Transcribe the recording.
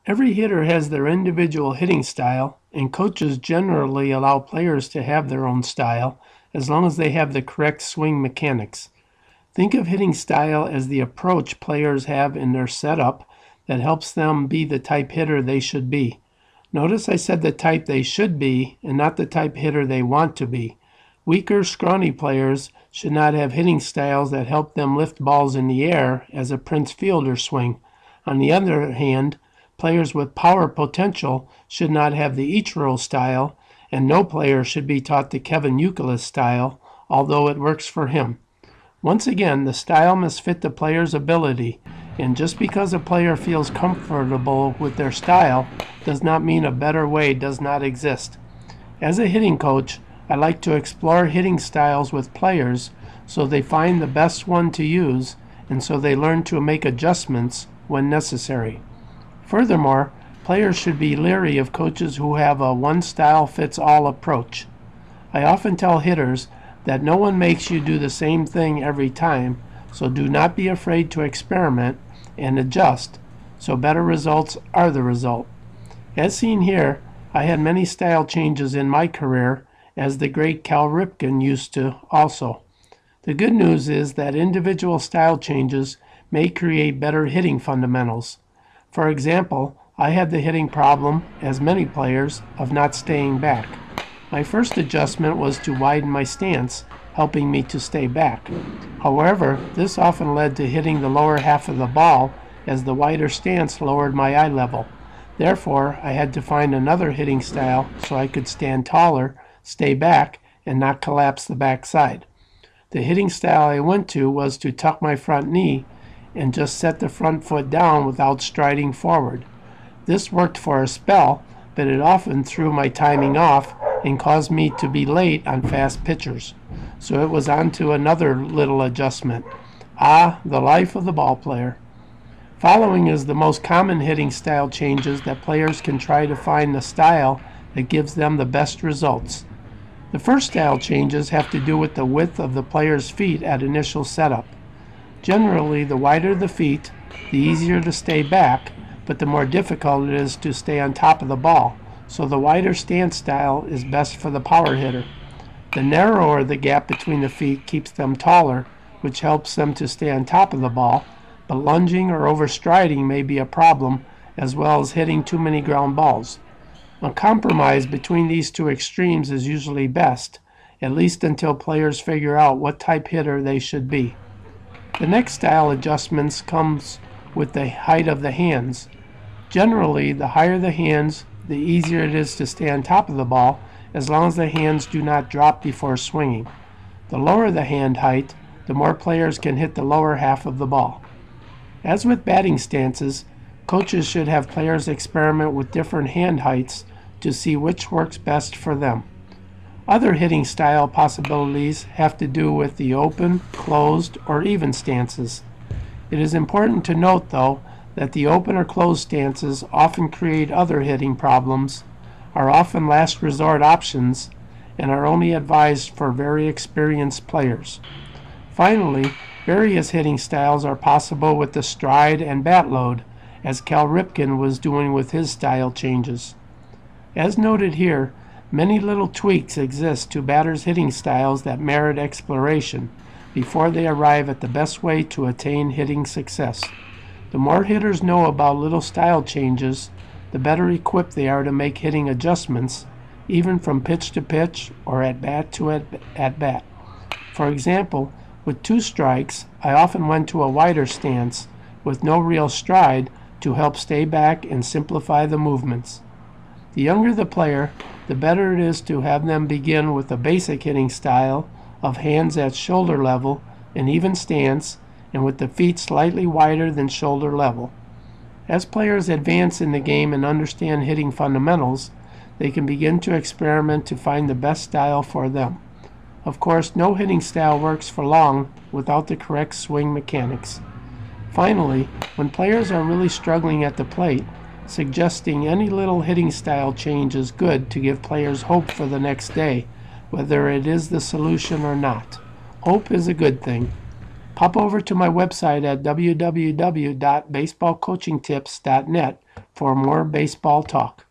Every hitter has their individual hitting style, and coaches generally allow players to have their own style as long as they have the correct swing mechanics. Think of hitting style as the approach players have in their setup that helps them be the type hitter they should be. Notice I said the type they should be and not the type hitter they want to be. Weaker, scrawny players should not have hitting styles that help them lift balls in the air as a Prince Fielder swing. On the other hand, players with power potential should not have the Ichiro style, and no player should be taught the Kevin Youkilis style, although it works for him. Once again, the style must fit the player's ability, and just because a player feels comfortable with their style does not mean a better way does not exist. As a hitting coach, I like to explore hitting styles with players so they find the best one to use and so they learn to make adjustments when necessary. Furthermore, players should be leery of coaches who have a one-style-fits-all approach. I often tell hitters that no one makes you do the same thing every time, so do not be afraid to experiment and adjust, so better results are the result. As seen here, I had many style changes in my career, as the great Cal Ripken used to also. The good news is that individual style changes may create better hitting fundamentals. For example, I had the hitting problem, as many players, of not staying back. My first adjustment was to widen my stance, helping me to stay back. However, this often led to hitting the lower half of the ball, as the wider stance lowered my eye level. Therefore, I had to find another hitting style so I could stand taller, stay back, and not collapse the backside. The hitting style I went to was to tuck my front knee and just set the front foot down without striding forward. This worked for a spell, but it often threw my timing off and caused me to be late on fast pitchers. So it was on to another little adjustment. Ah, the life of the ball player. Following is the most common hitting style changes that players can try to find the style that gives them the best results. The first style changes have to do with the width of the player's feet at initial setup. Generally, the wider the feet, the easier to stay back, but the more difficult it is to stay on top of the ball, so the wider stance style is best for the power hitter. The narrower the gap between the feet keeps them taller, which helps them to stay on top of the ball, but lunging or overstriding may be a problem, as well as hitting too many ground balls. A compromise between these two extremes is usually best, at least until players figure out what type hitter they should be. The next style adjustments comes with the height of the hands. Generally, the higher the hands, the easier it is to stay on top of the ball, as long as the hands do not drop before swinging. The lower the hand height, the more players can hit the lower half of the ball. As with batting stances, coaches should have players experiment with different hand heights to see which works best for them. Other hitting style possibilities have to do with the open, closed, or even stances. It is important to note, though, that the open or closed stances often create other hitting problems, are often last resort options, and are only advised for very experienced players. Finally, various hitting styles are possible with the stride and bat load, as Cal Ripken was doing with his style changes. As noted here, many little tweaks exist to batters' hitting styles that merit exploration before they arrive at the best way to attain hitting success. The more hitters know about little style changes, the better equipped they are to make hitting adjustments, even from pitch to pitch or at bat to at bat. For example, with 2 strikes, I often went to a wider stance with no real stride to help stay back and simplify the movements. The younger the player, the better it is to have them begin with a basic hitting style of hands at shoulder level, an even stance, and with the feet slightly wider than shoulder level. As players advance in the game and understand hitting fundamentals, they can begin to experiment to find the best style for them. Of course, no hitting style works for long without the correct swing mechanics. Finally, when players are really struggling at the plate, suggesting any little hitting style change is good to give players hope for the next day, whether it is the solution or not. Hope is a good thing. Pop over to my website at www.baseballcoachingtips.net for more baseball talk.